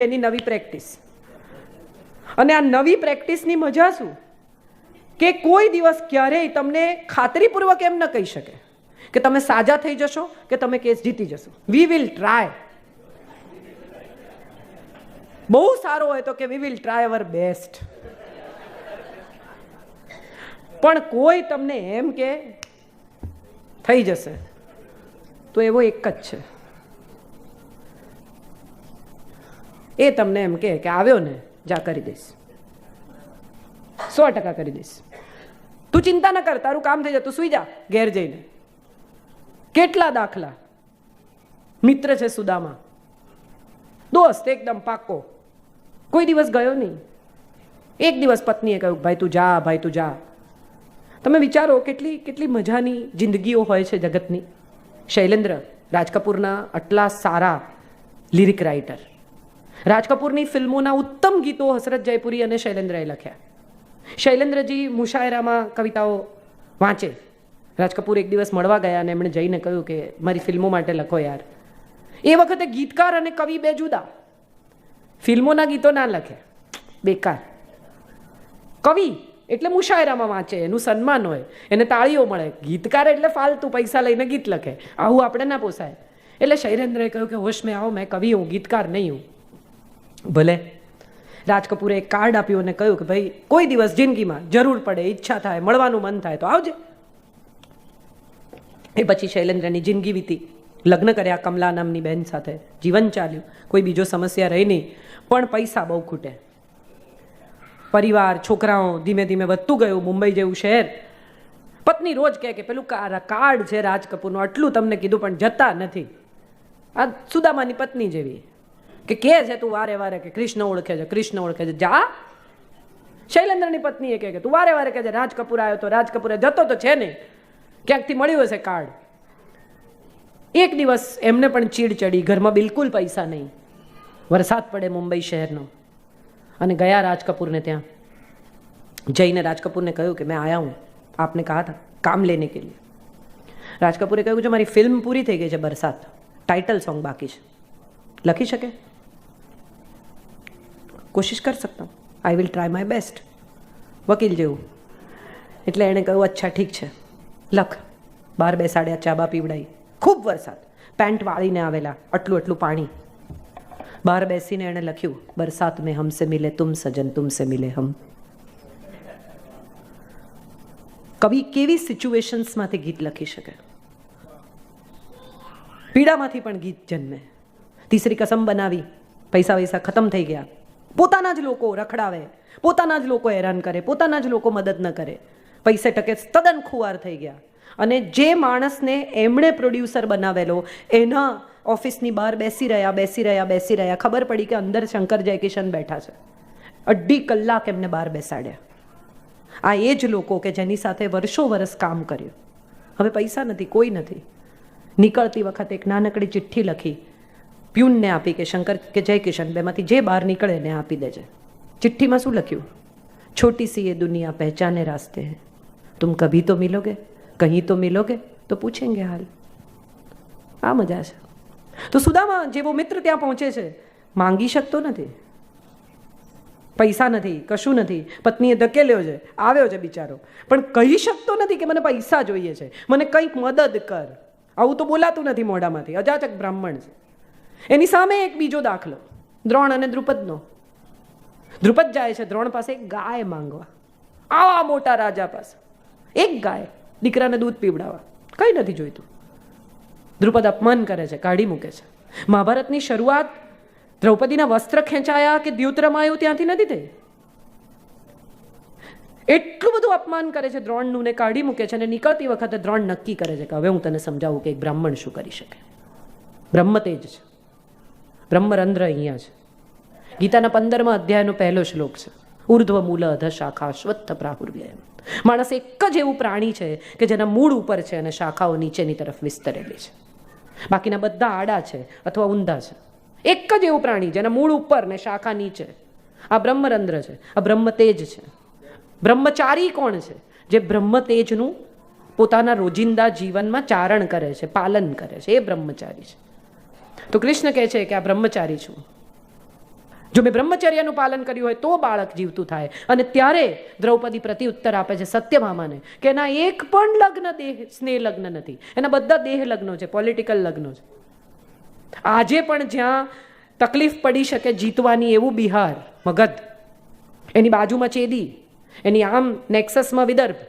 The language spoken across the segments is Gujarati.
એની નવી પ્રેક્ટિસ. અને આ નવી પ્રેક્ટિસની મજા શું કે કોઈ દિવસ ક્યારેય તમને ખાતરીપૂર્વક એમ ન કહી શકે કે તમે સાજા થઈ જશો કે તમે કેસ જીતી જશો. We will try. બહુ સારો હોય તો કે we will try our best. પણ કોઈ તમને એમ કે થઈ જશે તો એવો એક જ છે, એ તમને એમ કે આવ્યો ને જા કરી દઈશ, 100% કરી દઈશ, તું ચિંતા ન કર, તારું કામ થઈ જાય, તું સુઈ જા ઘેર જઈને. કેટલા દાખલા. મિત્ર છે સુદામા, દોસ્ત એકદમ પાક્કો, કોઈ દિવસ ગયો નહીં. એક દિવસ પત્નીએ કહ્યું ભાઈ તું જા, ભાઈ તું જા. તમે વિચારો કેટલી કેટલી મજાની જિંદગીઓ હોય છે જગતની. શૈલેન્દ્ર રાજ કપૂરના આટલા સારા લિરિક રાઇટર, રાજ કપૂરની ફિલ્મોના ઉત્તમ ગીતો હસરત જયપુરી અને શૈલેન્દ્રએ લખ્યા. શૈલેન્દ્રજી મુશાયરામાં કવિતાઓ વાંચે. રાજ કપૂર એક દિવસ મળવા ગયા અને એમણે જઈને કહ્યું કે મારી ફિલ્મો માટે લખો યાર. એ વખતે ગીતકાર અને કવિ બે જુદા. ફિલ્મોના ગીતો ના લખે, બેકાર. કવિ એટલે મુશાયરામાં વાંચે, એનું સન્માન હોય, એને તાળીઓ મળે. ગીતકાર એટલે ફાલતુ પૈસા લઈને ગીત લખે, આવું આપણે ના પોસાય. એટલે શૈલેન્દ્રએ કહ્યું કે હોશ મેં આવો, મેં કવિ હું, ગીતકાર નહીં હું. ભલે. રાજ કપૂરે એક કાર્ડ આપ્યું અને કહ્યું કે ભાઈ કોઈ દિવસ જિંદગીમાં જરૂર પડે, ઈચ્છા થાય, મળવાનું મન થાય તો આવજે. એ પછી શૈલેન્દ્રની જિંદગી વીતી. લગ્ન કર્યા કમલા નામની બહેન સાથે, જીવન ચાલ્યું, કોઈ બીજો સમસ્યા રહી નહીં. પણ પૈસા બહુ ખૂટે. પરિવાર, છોકરાઓ ધીમે ધીમે વધતું ગયું. મુંબઈ જેવું શહેર. પત્ની રોજ કહે કે પેલું કાર્ડ છે રાજ કપૂરનું, આટલું તમને કીધું પણ જતા નથી. આ સુદામાની પત્ની જેવી કે છે તું વારે વારે કે કૃષ્ણ ઓળખે છે, કૃષ્ણ ઓળખે છે, જા. શૈલેન્દ્રની પત્નીએ કહે કે તું વારે વારે કહે છે રાજ કપૂર આવ્યો તો, રાજ કપૂરે જતો તો છે નહીં, ક્યાંકથી મળ્યું હશે કાર્ડ. એક દિવસ એમને પણ ચીડ ચડી, ઘરમાં બિલકુલ પૈસા નહીં, વરસાદ પડે મુંબઈ શહેરનો, અને ગયા રાજ કપૂરને ત્યાં. જઈને રાજ કપૂરને કહ્યું કે મેં આયા હું, આપને કહા થા કામ લેને કે લીએ. રાજ કપૂરે કહ્યું કે મારી ફિલ્મ પૂરી થઈ ગઈ છે બરસાત, ટાઇટલ સોંગ બાકી છે, લખી શકે? કોશિશ કર સકતા હું, I will try my best. વકીલ જેવું. એટલે એણે કહ્યું અચ્છા ઠીક છે લખ. બહાર બેસાડ્યા, ચા બા પીવડાવી. ખૂબ વરસાદ, પેન્ટ વાળીને આવેલા, આટલું આટલું પાણી. બહાર બેસીને એણે લખ્યું બરસાત મેં હમસે મિલે તુમ સજન, તુમસે મિલે હમ. કવિ કેવી સિચ્યુએશન્સમાંથી ગીત લખી શકે? પીડામાંથી પણ ગીત જન્મે. તીસરી કસમ બનાવી, પૈસા વૈસા ખતમ થઈ ગયા, પોતાના જ લોકો રખડાવે, પોતાના જ લોકો હેરાન કરે, પોતાના જ લોકો મદદ ન કરે, પૈસે ટકે તદ્દન ખુવાર થઈ ગયા. અને જે માણસને એમણે પ્રોડ્યુસર બનાવેલો, એના ઓફિસની બહાર બેસી રહ્યા, ખબર પડી કે અંદર શંકર જયકિશન બેઠા છે. 2.5 કલાક એમને બહાર બેસાડ્યા. આ એ જ લોકો કે જેની સાથે વર્ષો વર્ષ કામ કર્યું. હવે પૈસા નથી, કોઈ નથી. નીકળતી વખતે એક નાનકડી ચિઠ્ઠી લખી, પ્યુનને આપી કે શંકર કે જયકિશન બેમાંથી જે બહાર નીકળે એને આપી દેજે. ચિઠ્ઠીમાં શું લખ્યું? છોટી સી એ દુનિયા પહેચાને રાસ્તે હૈ, તુમ કભી તો મિલોગે, કहीं તો મિલોગે તો પૂછેંગે હાલ. આ મજા છે. તો સુદામા જેવો મિત્ર ત્યાં પહોંચે છે, માંગી શકતો નથી, પૈસા નથી, કશું નથી. પત્નીએ ધકેલ્યો છે, આવ્યો છે બિચારો, પણ કહી શકતો નથી કે મને પૈસા જોઈએ છે, મને કંઈક મદદ કર. આવું તો બોલાતું નથી મોઢામાંથી. અજાચક બ્રાહ્મણ છે. એની સામે એક બીજો દાખલો, દ્રોણ અને દ્રુપદનો. દ્રુપદ જાય છે દ્રોણ પાસે એક ગાય માંગવા, આવા મોટા રાજા પાસે એક ગાય, દીકરાને દૂધ પીવડાવવા, કંઈ નથી જોઈતું. દ્રુપદ અપમાન કરે છે, કાઢી મૂકે છે. મહાભારતની શરૂઆત દ્રૌપદીના વસ્ત્ર ખેંચાયા કે દ્યુત રમાયું ત્યાંથી નથી થઈ. એટલું બધું અપમાન કરે છે દ્રોણનું ને કાઢી મૂકે છે. અને નીકળતી વખતે દ્રોણ નક્કી કરે છે કે હવે હું તને સમજાવું કે એક બ્રાહ્મણ શું કરી શકે. બ્રહ્મ તેજ છે, બ્રહ્મરંધ્ર અહીંયા છે. ગીતાના 15મા અધ્યાયનો પહેલો શ્લોક છે, ઉર્ધ્વ મૂલ અધ શાખા અશ્વત્થ પ્રાહુર્વ્ય. માણસ એક જ એવું પ્રાણી છે કે જેના મૂળ ઉપર છે અને શાખાઓ નીચેની તરફ વિસ્તરેલી છે. બાકીના બધા આડા છે અથવા ઊંધા છે. એક જ એવું પ્રાણી જેના મૂળ ઉપર ને શાખા નીચે. આ બ્રહ્મરંધ્ર છે, આ બ્રહ્મ તેજ છે. બ્રહ્મચારી કોણ છે? જે બ્રહ્મ તેજનું પોતાના રોજિંદા જીવનમાં ચારણ કરે છે, પાલન કરે છે, એ બ્રહ્મચારી છે. તો કૃષ્ણ કહે છે કે આ બ્રહ્મચારી છું. જો મેં બ્રહ્મચર્યનું પાલન કર્યું હોય તો બાળક જીવતું થાય. અને ત્યારે દ્રૌપદી પ્રતિ ઉત્તર આપે છે સત્યભામાને કે એના એક પણ લગ્ન સ્નેહ લગ્ન નથી, એના બધા દેહ લગ્નો છે, પોલિટિકલ લગ્નો છે. આજે પણ જ્યાં તકલીફ પડી શકે જીતવાની એવું બિહાર, મગધ, એની બાજુમાં ચેદી, એની આમ નેક્સસમાં વિદર્ભ.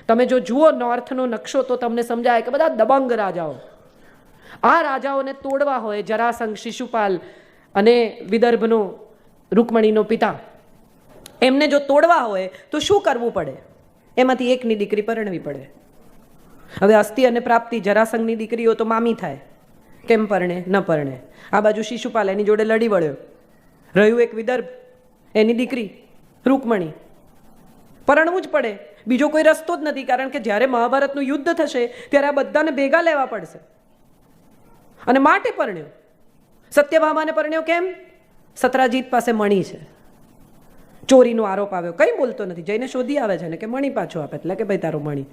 તમે જો જુઓ નોર્થનો નકશો તો તમને સમજાય કે બધા દબંગ રાજાઓ. આ રાજાઓને તોડવા હોય જરાસંઘ, શિશુપાલ અને વિદર્ભનો રૂકમણીનો પિતા, એમને જો તોડવા હોય તો શું કરવું પડે? એમાંથી એકની દીકરી પરણવી પડે. હવે અસ્થિ અને પ્રાપ્તિ જરાસંઘની દીકરીઓ તો મામી થાય, કેમ પરણે? ન પરણે. આ બાજુ શિશુપાલ એની જોડે લડી વળ્યો, રહ્યું એક વિદર્ભ, એની દીકરી રૂકમણી, પરણવું જ પડે. બીજો કોઈ રસ્તો જ નથી, કારણ કે જ્યારે મહાભારતનું યુદ્ધ થશે ત્યારે આ બધાને ભેગા લેવા પડશે. અને માટે પરણ્યો. સત્યભામાને પરણ્યો કેમ? સત્રાજીત પાસે મણી છે, ચોરીનો આરોપ આવ્યો, કંઈ બોલતો નથી, જઈને શોધી આવે છે ને કે મણી પાછો આપે. એટલે કે ભાઈ તારો મણી.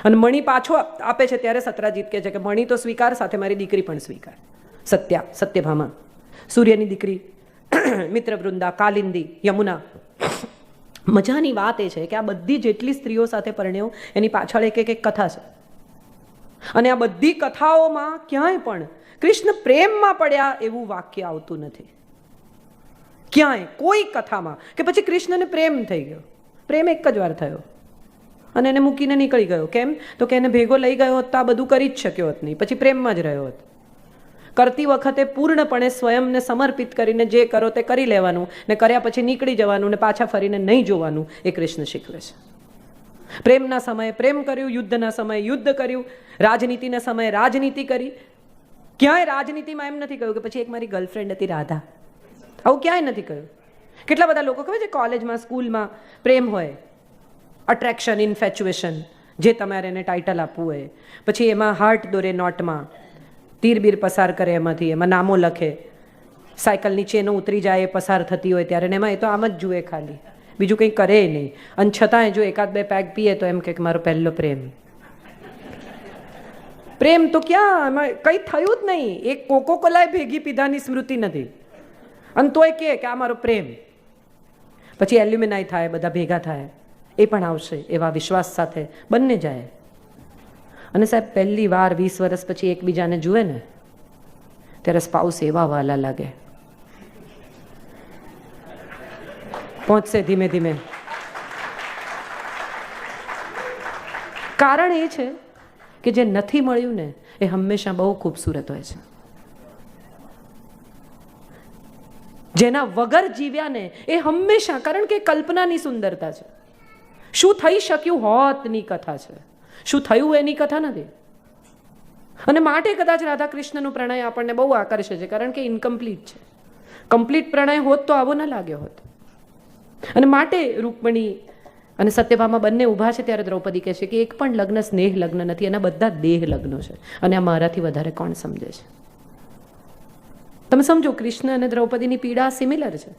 અને મણી પાછો આપે છે ત્યારે સત્રાજીત કહે છે કે મણી તો સ્વીકાર, સાથે મારી દીકરી પણ સ્વીકાર. સત્યભામા, સૂર્યની દીકરી, મિત્રવૃંદા, કાલિંદી, યમુના. મજાની વાત એ છે કે આ બધી જેટલી સ્ત્રીઓ સાથે પરણ્યો એની પાછળ એક એક કથા છે. અને આ બધી કથાઓમાં ક્યાંય પણ કૃષ્ણ પ્રેમમાં પડ્યા એવું વાક્ય આવતું નથી. ક્યાંય કોઈ કથામાં કે પછી કૃષ્ણને પ્રેમ થઈ ગયો. પ્રેમ એક જ વાર થયો અને એને મૂકીને નીકળી ગયો. કેમ? તો કે એને ભેગો લઈ ગયો હોત તો આ બધું કરી જ શક્યો હોત નહીં, પછી પ્રેમમાં જ રહ્યો હોત. કરતી વખતે પૂર્ણપણે સ્વયંને સમર્પિત કરીને જે કરો તે કરી લેવાનું, ને કર્યા પછી નીકળી જવાનું, ને પાછા ફરીને નહીં જોવાનું, એ કૃષ્ણ શીખવે છે. પ્રેમના સમયે પ્રેમ કર્યું, યુદ્ધના સમયે યુદ્ધ કર્યું, રાજનીતિના સમયે રાજનીતિ કરી. ક્યાંય રાજનીતિમાં એમ નથી કહ્યું કે પછી એક મારી ગર્લફ્રેન્ડ હતી રાધા, આવું ક્યાંય નથી કહ્યું. કેટલા બધા લોકો ખબર છે કોલેજમાં, સ્કૂલમાં પ્રેમ હોય, અટ્રેક્શન, ઇન્ફેચ્યુએશન, જે તમારે એને ટાઇટલ આપવું હોય, પછી એમાં હાર્ટ દોરે નોટમાં, તીર બીર પસાર કરે, એમાંથી એમાં નામો લખે, સાયકલની ચેનો ઉતરી જાય એ પસાર થતી હોય ત્યારે, એમાં એ તો આમ જ જુએ ખાલી, બીજું કંઈ કરે નહીં. અને છતાંય જો એકાદ બે પેગ પીએ તો એમ કે મારો પહેલો પ્રેમ. પ્રેમ તો ક્યાં, એમાં કંઈ થયું જ નહીં. એક કોકો કોલાય ભેગી પીધાની સ્મૃતિ નથી, અને તોય કે આ મારો પ્રેમ. પછી એલ્યુમિનાય થાય, બધા ભેગા થાય, એ પણ આવશે એવા વિશ્વાસ સાથે બંને જાય. અને સાહેબ પહેલી વાર 20 વર્ષ પછી એકબીજાને જુએ ને ત્યારે સ્પાઉસ એવા વાલા લાગે. પહોંચશે ધીમે ધીમે. કારણ એ છે કે જે નથી મળ્યું ને એ હંમેશા બહુ ખૂબસૂરત હોય છે. જેના વગર જીવ્યા ને એ હંમેશા, કારણ કે કલ્પનાની સુંદરતા છે. શું થઈ શક્યું હોતની કથા છે, શું થયું એની કથા નથી. અને માટે કદાચ રાધા કૃષ્ણનું પ્રણય આપણને બહુ આકર્ષે છે, કારણ કે ઇનકમ્પ્લીટ છે. કમ્પ્લીટ પ્રણય હોત તો આવો ન લાગ્યો હોત. અને માટે રૂકમણી અને સત્યભામા બંને ઊભા છે ત્યારે દ્રૌપદી કહે છે કે એક પણ લગ્ન સ્નેહ લગ્ન નથી, એના બધા દેહ લગ્નો છે. અને આ મારાથી વધારે કોણ સમજે છે? તમે સમજો, કૃષ્ણ અને દ્રૌપદીની પીડા સિમિલર છે.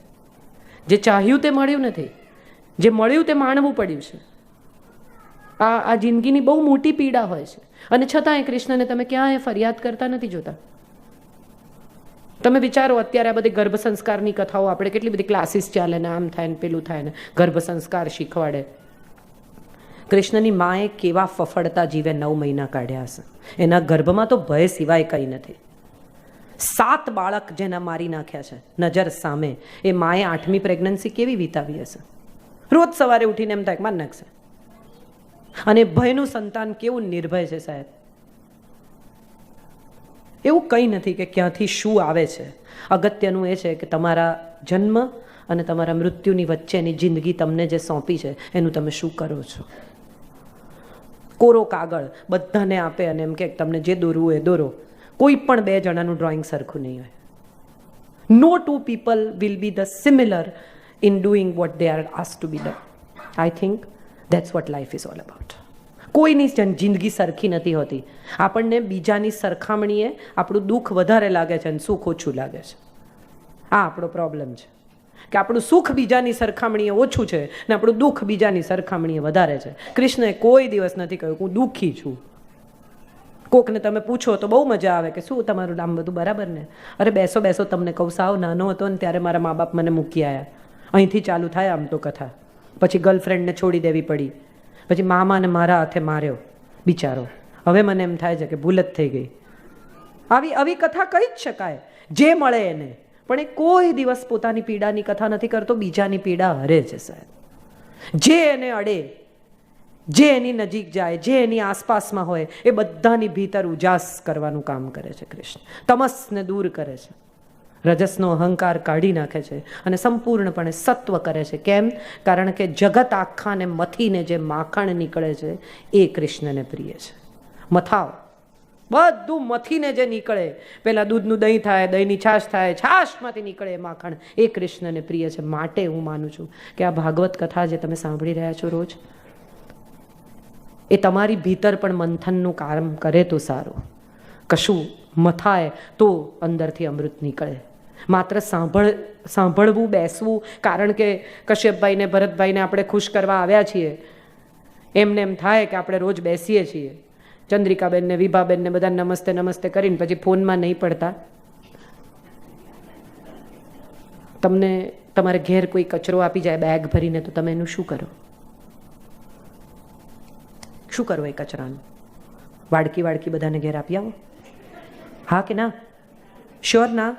જે ચાહ્યું તે મળ્યું નથી, જે મળ્યું તે માણવું પડ્યું છે. આ જિંદગીની બહુ મોટી પીડા હોય છે. અને છતાંય કૃષ્ણને તમે ક્યાંય ફરિયાદ કરતા નથી જોતા. તમે વિચારો, અત્યારે આ બધી ગર્ભ સંસ્કારની કથાઓ, આપણે કેટલી બધી ક્લાસીસ ચાલે ને, આમ થાય ને પેલું થાય ને, ગર્ભ સંસ્કાર શીખવાડે. કૃષ્ણની માએ કેવા ફફડતા જીવે 9 મહિના કાઢ્યા હશે. એના ગર્ભમાં તો ભય સિવાય કંઈ નથી. 7 બાળક જેના મારી નાખ્યા છે નજર સામે, એ માએ 8મી પ્રેગ્નન્સી કેવી વિતાવી હશે. રોજ સવારે ઉઠીને એમ થાય માર નાખશે. અને ભયનું સંતાન કેવું નિર્ભય છે સાહેબ. એવું કંઈ નથી કે ક્યાંથી શું આવે છે. અગત્યનું એ છે કે તમારા જન્મ અને તમારા મૃત્યુની વચ્ચેની જિંદગી તમને જે સોંપી છે એનું તમે શું કરો છો. કોરો કાગળ બધાને આપે અને એમ કે તમને જે દોરવું હોય દોરો. કોઈ પણ 2 જણાનું ડ્રોઈંગ સરખું નહીં હોય. નો 2 people will be the similar in doing what they are asked to be done. I think that's what life is all about. કોઈની જિંદગી સરખી નથી હોતી. આપણને બીજાની સરખામણીએ આપણું દુઃખ વધારે લાગે છે અને સુખ ઓછું લાગે છે. આ આપણો પ્રોબ્લેમ છે કે આપણું સુખ બીજાની સરખામણીએ ઓછું છે ને આપણું દુઃખ બીજાની સરખામણીએ વધારે છે. કૃષ્ણએ કોઈ દિવસ નથી કહ્યું હું દુઃખી છું. કોકને તમે પૂછો તો બહુ મજા આવે કે શું તમારું નામ બધું બરાબર ને? અરે બેસો બેસો, તમને કહું, સાવ નાનો હતો ને ત્યારે મારા મા બાપ મને મૂકી આવ્યા. અહીંથી ચાલુ થાય આમ તો કથા. પછી ગર્લફ્રેન્ડને છોડી દેવી પડી, પછી મામાને મારા હાથે માર્યો બિચારો. હવે મને એમ થાય છે કે ભૂલ જ થઈ ગઈ. આવી કથા કહી જ શકાય જે મળે એને, પણ એ કોઈ દિવસ પોતાની પીડાની કથા નથી કરતો, બીજાની પીડા હરે છે સાહેબ. જે એને અડે, જે એની નજીક જાય, જે એની આસપાસમાં હોય, એ બધાની ભીતર ઉજાસ કરવાનું કામ કરે છે કૃષ્ણ. તમસને દૂર કરે છે, રજસનો અહંકાર કાઢી નાખે છે અને સંપૂર્ણપણે સત્વ કરે છે. કેમ? કારણ કે જગત આખાને મથીને જે માખણ નીકળે છે એ કૃષ્ણને પ્રિય છે. મથાવ બધું મથીને જે નીકળે, પેલા દૂધનું દહીં થાય, દહીંની છાશ થાય, છાશમાંથી નીકળે માખણ, એ કૃષ્ણને પ્રિય છે. માટે હું માનું છું કે આ ભાગવત કથા જે તમે સાંભળી રહ્યા છો રોજ, એ તમારી ભીતર પણ મંથનનું કામ કરે તો સારું. કશું મથાય તો અંદરથી અમૃત નીકળે. માત્ર સાંભળવું, બેસવું, કારણ કે કશ્યપભાઈને, ભરતભાઈને આપણે ખુશ કરવા આવ્યા છીએ, એમને એમ થાય કે આપણે રોજ બેસીએ છીએ, ચંદ્રિકાબેનને, વિભાબેનને બધા નમસ્તે નમસ્તે કરીને પછી ફોનમાં નહીં પડતા. તમને તમારે ઘેર કોઈ કચરો આપી જાય બેગ ભરીને, તો તમે એનું શું કરો? શું કરો એ કચરાનું? વાડકી વાડકી બધાને ઘેર આપી આવો? હા કે ના? શ્યોર ના?